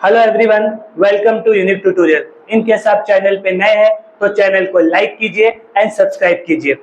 Hello everyone, welcome to unique tutorial. In case आप channel पे नए हैं तो चैनल को लाइक कीजिए एंड सब्सक्राइब कीजिए।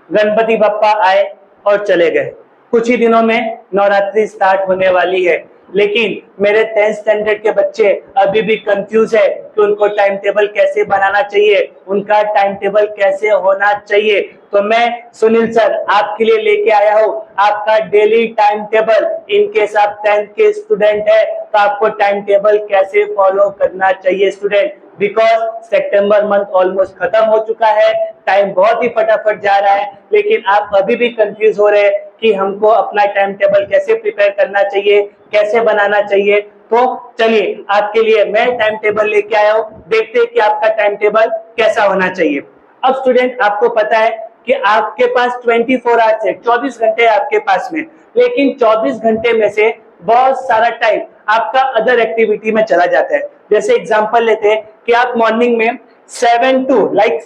गणपति बप्पा आए और चले गए। कुछ ही दिनों में नवरात्रि स्टार्ट होने वाली है, लेकिन मेरे 10th स्टैंडर्ड के बच्चे अभी भी कंफ्यूज है कि उनको टाइम टेबल कैसे बनाना चाहिए, उनका टाइम टेबल कैसे होना चाहिए। तो मैं सुनील सर आपके लिए लेके आया हूँ आपका डेली टाइम टेबल। इन केस आप 10th के स्टूडेंट है तो आपको टाइम टेबल कैसे फॉलो करना चाहिए student, because September month almost खत्म हो चुका है, टाइम बहुत ही फटाफट जा रहा है, लेकिन आप अभी भी कंफ्यूज हो रहे हैं कि हमको अपना टाइम टेबल कैसे प्रिपेयर करना चाहिए, कैसे बनाना चाहिए। तो चलिए आपके लिए मैं टाइम टेबल लेके आया हूँ, देखते हैं कि आपका टाइम टेबल कैसा होना चाहिए। अब स्टूडेंट आपको पता है कि आपके पास 24 आवर्स है, 24 घंटे आपके पास में, लेकिन 24 घंटे में से बहुत सारा टाइम आपका अदर एक्टिविटी में चला जाता है। जैसे एग्जांपल लेते हैं कि आप मॉर्निंग में 7 to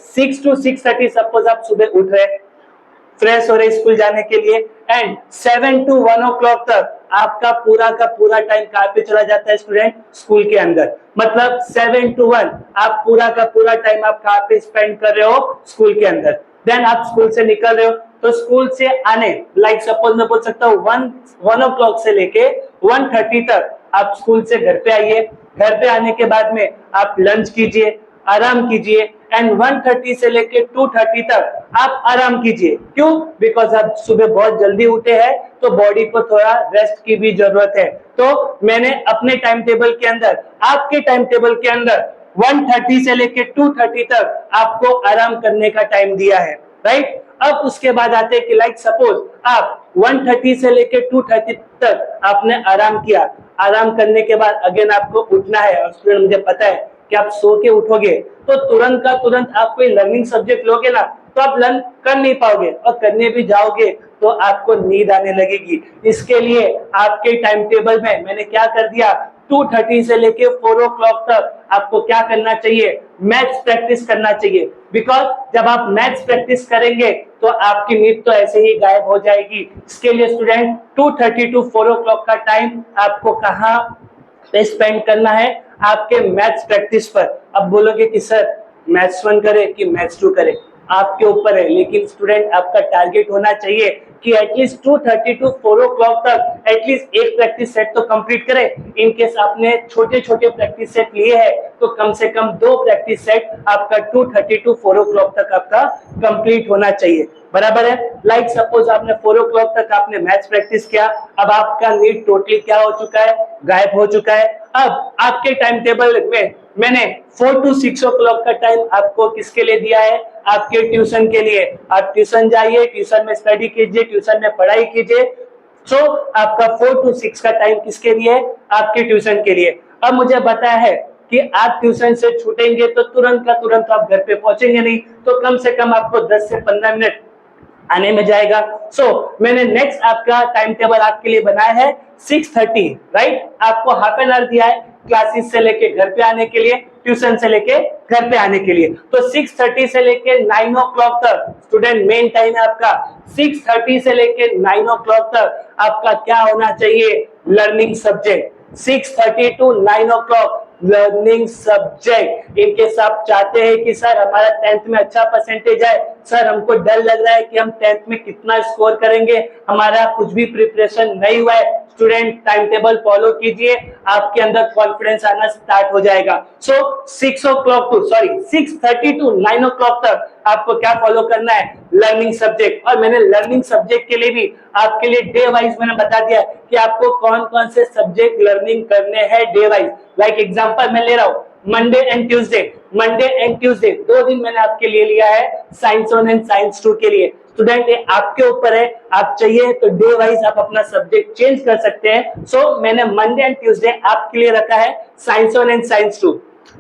6 to 6:30 सपोज आप सुबह उठ रहे, फ्रेश हो रहे स्कूल जाने के लिए, एंड 7 to 1 o'clock तक आपका पूरा का पूरा टाइम कहाँ पे चला जाता है स्टूडेंट? स्कूल के अंदर। मतलब 7 to 1 आप पूरा का पूरा टाइम आप कहाँ पे स्पेंड कर रहे हो? स्कूल के अंदर। देन आप स्कूल से निकल रहे हो तो स्कूल से आने सपोज मैं बोल सकता हूँ 1 o'clock से लेके 1:30 तक आप स्कूल से घर पे आइए। घर पे आने के बाद में आप लंच कीजिए, आराम कीजिए, एंड 1:30 से लेके 2:30 तक आप आराम कीजिए। क्यों? बिकॉज आप सुबह बहुत जल्दी उठे हैं तो बॉडी को थोड़ा रेस्ट की भी जरूरत है। तो मैंने अपने टाइम टेबल के अंदर, आपके टाइम टेबल के अंदर 1:30 से लेके 2:30 तक आपको आराम करने का टाइम दिया है, राइट। अब उसके बाद आते हैं कि सपोज आप 1:30 से लेके 2:30 तक आपने आराम किया। आराम करने के बाद अगेन आपको उठना है, और स्टूडेंट मुझे पता है कि आप सो के उठोगे तो तुरंत का तुरंत आप कोई लर्निंग सब्जेक्ट लोगे ना तो आप लर्न कर नहीं पाओगे, और करने भी जाओगे तो आपको नींद आने लगेगी। इसके लिए आपके टाइम टेबल में मैंने क्या कर दिया, 2:30 से लेके 4 o'clock तक आपको क्या करना चाहिए? मैथ्स प्रैक्टिस करना चाहिए। बिकॉज जब आप मैथ्स प्रैक्टिस करेंगे तो आपकी नींद तो ऐसे ही गायब हो जाएगी। इसके लिए स्टूडेंट 2:30 to 4 o'clock का टाइम आपको कहाँ पे स्पेंड करना है? आपके मैथ्स प्रैक्टिस पर। अब बोलोगे कि सर मैथ्स 1 करे कि मैथ्स 2 करे, आपके ऊपर है, लेकिन स्टूडेंट आपका टारगेट होना चाहिए कि एटलीस्ट 2:30 to 4 o'clock तक एटलीस्ट एक प्रैक्टिस सेट तो कंप्लीट करें। इन केस आपने छोटे छोटे प्रैक्टिस सेट लिए हैं तो कम से कम 2 प्रैक्टिस सेट आपका 2:30 to 4 o'clock तक आपका कंप्लीट होना चाहिए, बराबर है। सपोज आपने 4 o'clock तक आपने मैथ्स प्रैक्टिस किया, अब आपका नीड टोटली क्या हो चुका है? गायब हो चुका है। अब आपके टाइम टेबल में मैंने 4 to 6 o'clock का टाइम आपको किसके लिए दिया है? आपके ट्यूशन के लिए। आप ट्यूशन जाइए, ट्यूशन में स्टडी कीजिए, ट्यूशन में पढ़ाई कीजिए। सो आपका 4 to 6 का टाइम किसके लिए? आपके ट्यूशन के लिए। अब मुझे बताया है कि आप ट्यूशन से छूटेंगे तो तुरंत का तुरंत आप घर पे पहुंचेंगे नहीं, तो कम से कम आपको 10 से 15 मिनट आने में जाएगा। मैंने नेक्स्ट आपका टाइम टेबल आपके लिए बनाया है 6:30, राइट। आपको हाफ एन आवर दिया है क्लासेस से लेके घर पे आने के लिए, ट्यूशन से लेके घर पे आने के लिए। तो 6:30 से लेके 9 o'clock तक स्टूडेंट मेन टाइम है आपका। 6:30 से लेके 9 o'clock तक आपका क्या होना चाहिए? Learning subject. 6:30 to 9 o'clock learning subject. In case आप चाहते हैं कि सर हमारा 10th में अच्छा परसेंटेज आए, सर हमको डर लग रहा है कि हम 10th में कितना स्कोर करेंगे, हमारा कुछ भी प्रिपरेशन नहीं हुआ है, स्टूडेंट टाइम टेबल फॉलो कीजिए, आपके अंदर कॉन्फिडेंस आना स्टार्ट हो जाएगा। 6:30 to 9 o'clock तक आपको क्या फॉलो करना है? Learning subject. और मैंने लर्निंग सब्जेक्ट के लिए भी आपके लिए डे वाइज मैंने बता दिया कि आपको कौन कौन से सब्जेक्ट लर्निंग करने हैं डे वाइज। एग्जांपल मैं ले रहा हूँ Monday and Tuesday. Monday and Tuesday 2 दिन मैंने आपके लिए लिया है साइंस 1 एंड साइंस 2 के लिए। स्टूडेंट ये आपके ऊपर है, आप चाहिए तो डे वाइज आप अपना सब्जेक्ट चेंज कर सकते हैं। मैंने मंडे एंड ट्यूसडे आपके लिए रखा है science 1 and science 2।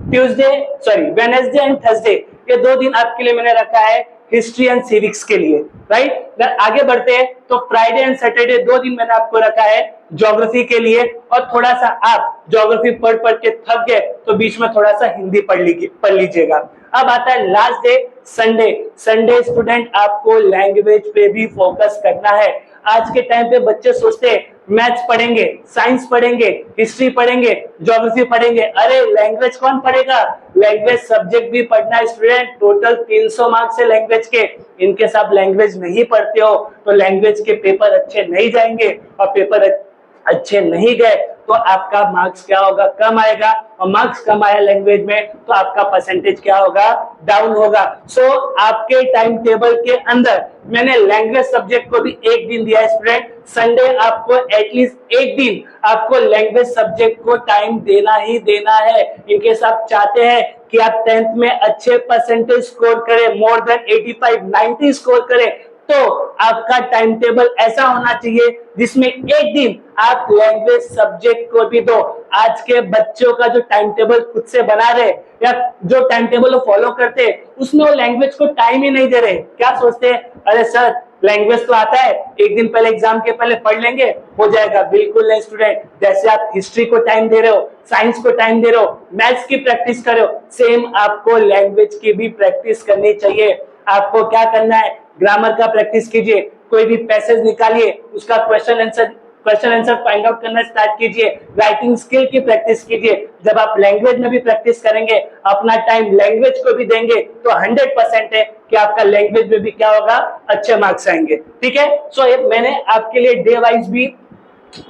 Wednesday and Thursday ये 2 दिन आपके लिए मैंने रखा है हिस्ट्री एंड सिविक्स के लिए, राइट। आगे बढ़ते हैं तो फ्राइडे एंड सैटरडे 2 दिन मैंने आपको रखा है ज्योग्राफी के लिए। और थोड़ा सा आप ज्योग्राफी पढ़ पढ़ के थक गए तो बीच में थोड़ा सा हिंदी पढ़ लीजिएगा। अब आता है last day Sunday. Sunday student आपको लैंग्वेज पे भी फोकस करना है। आज के टाइम पे बच्चे सोचते हैं मैथ्स पढ़ेंगे, साइंस पढ़ेंगे, हिस्ट्री पढ़ेंगे, ज्योग्राफी पढ़ेंगे। अरे लैंग्वेज कौन पढ़ेगा? लैंग्वेज सब्जेक्ट भी पढ़ना है स्टूडेंट। टोटल 300 मार्क्स है लैंग्वेज के। इनकेस आप लैंग्वेज नहीं पढ़ते हो तो लैंग्वेज के पेपर अच्छे नहीं जाएंगे, और पेपर अच्छे नहीं गए तो आपका मार्क्स क्या होगा? कम आएगा, और मार्क्स कम आया लैंग्वेज में तो आपका परसेंटेज क्या होगा? डाउन होगा। सो आपके टाइम टेबल के अंदर मैंने लैंग्वेज सब्जेक्ट को भी एक दिन दिया है स्टूडेंट। संडे आपको एटलीस्ट एक दिन आपको लैंग्वेज सब्जेक्ट को टाइम देना ही देना है। इनकेस आप चाहते हैं कि आप 10th में अच्छे परसेंटेज स्कोर करें, मोर देन 85 90 स्कोर करें, तो आपका टाइम टेबल ऐसा होना चाहिए जिसमें एक दिन आप लैंग्वेज सब्जेक्ट को भी दो। आज के बच्चों का जो टाइम टेबल खुद से बना रहे या जो टाइम टेबल वो फॉलो करते उसमें वो लैंग्वेज को टाइम ही नहीं दे रहे। क्या सोचते हैं, अरे सर लैंग्वेज तो आता है, एक दिन पहले एग्जाम के पहले पढ़ लेंगे हो जाएगा। बिल्कुल नहीं स्टूडेंट। जैसे आप हिस्ट्री को टाइम दे रहे हो, साइंस को टाइम दे रहे हो, मैथ्स की प्रैक्टिस कर रहे हो, सेम आपको लैंग्वेज की भी प्रैक्टिस करनी चाहिए। आपको क्या करना है? ग्रामर का प्रैक्टिस कीजिए, कोई भी पैसेज निकालिए, उसका क्वेश्चन आंसर फाइंड आउट करना स्टार्ट कीजिए, राइटिंग स्किल की प्रैक्टिस कीजिए। जब आप लैंग्वेज में भी प्रैक्टिस करेंगे, अपना टाइम लैंग्वेज को भी देंगे, तो 100% है कि आपका लैंग्वेज में भी क्या होगा? अच्छे मार्क्स आएंगे। ठीक है। सो मैंने आपके लिए डे वाइज भी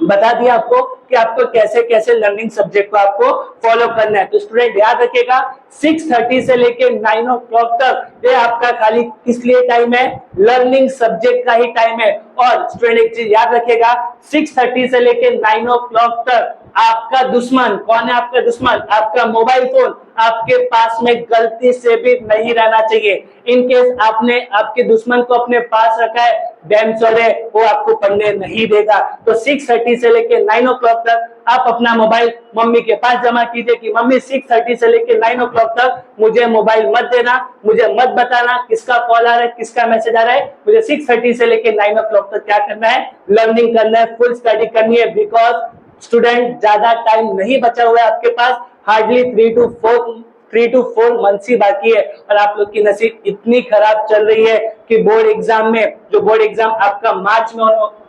बता दिया आपको कि आपको कैसे कैसे लर्निंग सब्जेक्ट को आपको फॉलो करना है। तो स्टूडेंट याद रखिएगा 6:30 से लेके 9 o'clock तक ये आपका खाली किस लिए टाइम है? लर्निंग सब्जेक्ट का ही टाइम है। और स्टूडेंट एक चीज याद रखिएगा 6:30 से लेके 9 o'clock तक आपका दुश्मन कौन है? आपका दुश्मन आपका मोबाइल फोन आपके पास में गलती से भी नहीं रहना चाहिए। इनकेस आपने आपके दुश्मन को अपने पास रखा है, डैम श्योर है वो आपको पढ़ने नहीं देगा। तो 6:30 से लेके 9 o'clock तक आप अपना मोबाइल मम्मी के पास जमा कीजिए कि मम्मी 6:30 से लेके 9 o'clock तक मुझे मोबाइल मत देना, मुझे मत बताना किसका कॉल आ रहा है, किसका मैसेज आ रहा है। मुझे 6:30 से लेके 9 o'clock तक क्या करना है? लर्निंग करना है, फुल स्टडी करनी है। बिकॉज स्टूडेंट ज्यादा टाइम नहीं बचा हुआ है आपके पास, हार्डली 3 to 4 मंथ्स ही बाकी है। और आप लोग की नसीब इतनी खराब चल रही है कि बोर्ड एग्जाम में, जो बोर्ड एग्जाम आपका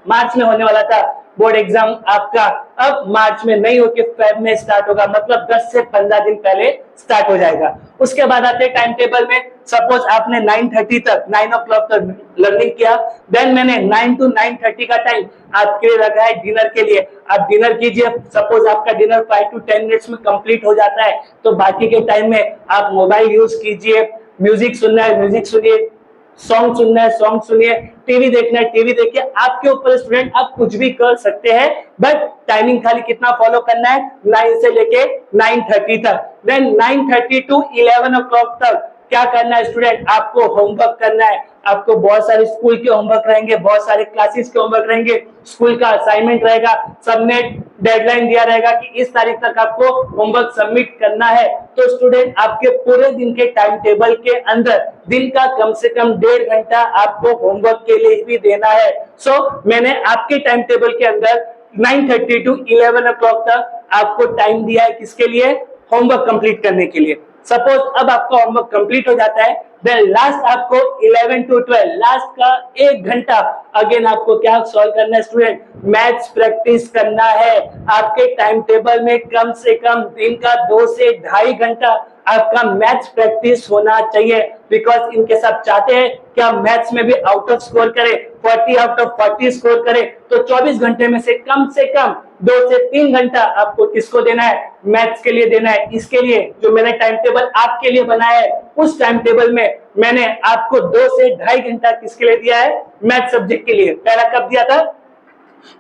मार्च में होने वाला था, बोर्ड एग्जाम आपका अब मार्च में नहीं होकर फेब में स्टार्ट होगा। मतलब 10 से 15 दिन पहले स्टार्ट हो जाएगा। उसके बाद आते टाइम टेबल में, सपोज आपने 9:30 तक 9 o'clock तक लर्निंग किया, देन मैंने 9 to 9:30 का टाइम आपके लिए रखा है डिनर के लिए। आप डिनर कीजिए। सपोज आपका डिनर 5 to 10 मिनट्स में कंप्लीट हो जाता है, तो बाकी के टाइम में आप मोबाइल यूज कीजिए, म्यूजिक सुनना है म्यूजिक सुनिए, सॉन्ग सुनना है सॉन्ग सुनिए, टीवी देखना है टीवी देखिए। आपके ऊपर स्टूडेंट, आप कुछ भी कर सकते हैं, बट टाइमिंग खाली कितना फॉलो करना है? 9 से लेके 9:30 तक। देन 9:30 to 11 o'clock तक क्या करना है स्टूडेंट? आपको होमवर्क करना है। आपको बहुत सारे स्कूल के होमवर्क रहेंगे, बहुत सारे क्लासेस के होमवर्क रहेंगे, स्कूल का असाइनमेंट रहेगा, सबने डेडलाइन दिया रहेगा कि इस तारीख तक आपको होमवर्क सबमिट करना है। तो स्टूडेंट आपके पूरे दिन के टाइम टेबल के अंदर दिन का कम से कम 1.5 घंटा आपको होमवर्क के लिए भी देना है। सो मैंने आपके टाइम टेबल के अंदर 9:30 to 11 o'clock तक आपको टाइम दिया है, किसके लिए? होमवर्क कंप्लीट करने के लिए। सपोज अब आपका होमवर्क कंप्लीट हो जाता है, देन लास्ट आपको 11 to 12 लास्ट का 1 घंटा अगेन आपको क्या सॉल्व करना है स्टूडेंट? मैथ्स प्रैक्टिस करना है। आपके टाइम टेबल में कम से कम दिन का 2 से 2.5 घंटा आपका मैथ्स प्रैक्टिस होना चाहिए। बिकॉज इनके साथ चाहते हैं कि आप मैथ्स में भी आउट ऑफ स्कोर करें, 40 out of 40 स्कोर करें, तो 24 घंटे में से कम 2 से 3 घंटा आपको किसको देना है? मैथ्स के लिए देना है। इसके लिए जो मैंने टाइम टेबल आपके लिए बनाया है, उस टाइम टेबल में मैंने आपको 2 से 2.5 घंटा किसके लिए दिया है? मैथ सब्जेक्ट के लिए। पहला कब दिया था?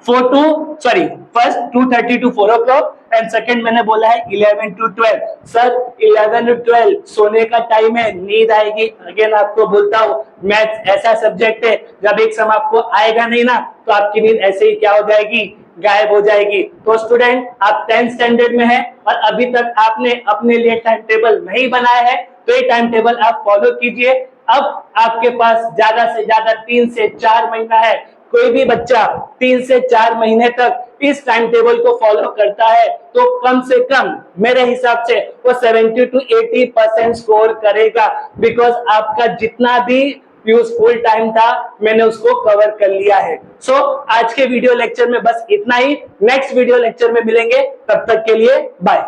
First 2:30 to 4 o'clock and second मैंने बोला है 11 to 12। सर 11 to 12 सोने का टाइम है, नींद आएगी। अगेन आपको बोलता हूँ, मैथ्स ऐसा सब्जेक्ट है जब एक समय आपको आएगा नहीं ना, तो आपकी नींद ऐसे ही क्या हो जाएगी? गायब हो जाएगी। तो स्टूडेंट आप 10th स्टैंडर्ड में हैं और अभी तक आपने अपने लिए टाइम टेबल नहीं बनाया है, तो ये टाइम टेबल आप फॉलो कीजिए। अब आपके पास ज्यादा से ज्यादा 3 से 4 महीना है। कोई भी बच्चा 3 से 4 महीने तक इस टाइम टेबल को फॉलो करता है तो कम से कम मेरे हिसाब से वो 70 to 80% स्कोर करेगा। बिकॉज आपका जितना भी यूजफुल टाइम था, मैंने उसको कवर कर लिया है। सो आज के वीडियो लेक्चर में बस इतना ही। नेक्स्ट वीडियो लेक्चर में मिलेंगे, तब तक के लिए बाय।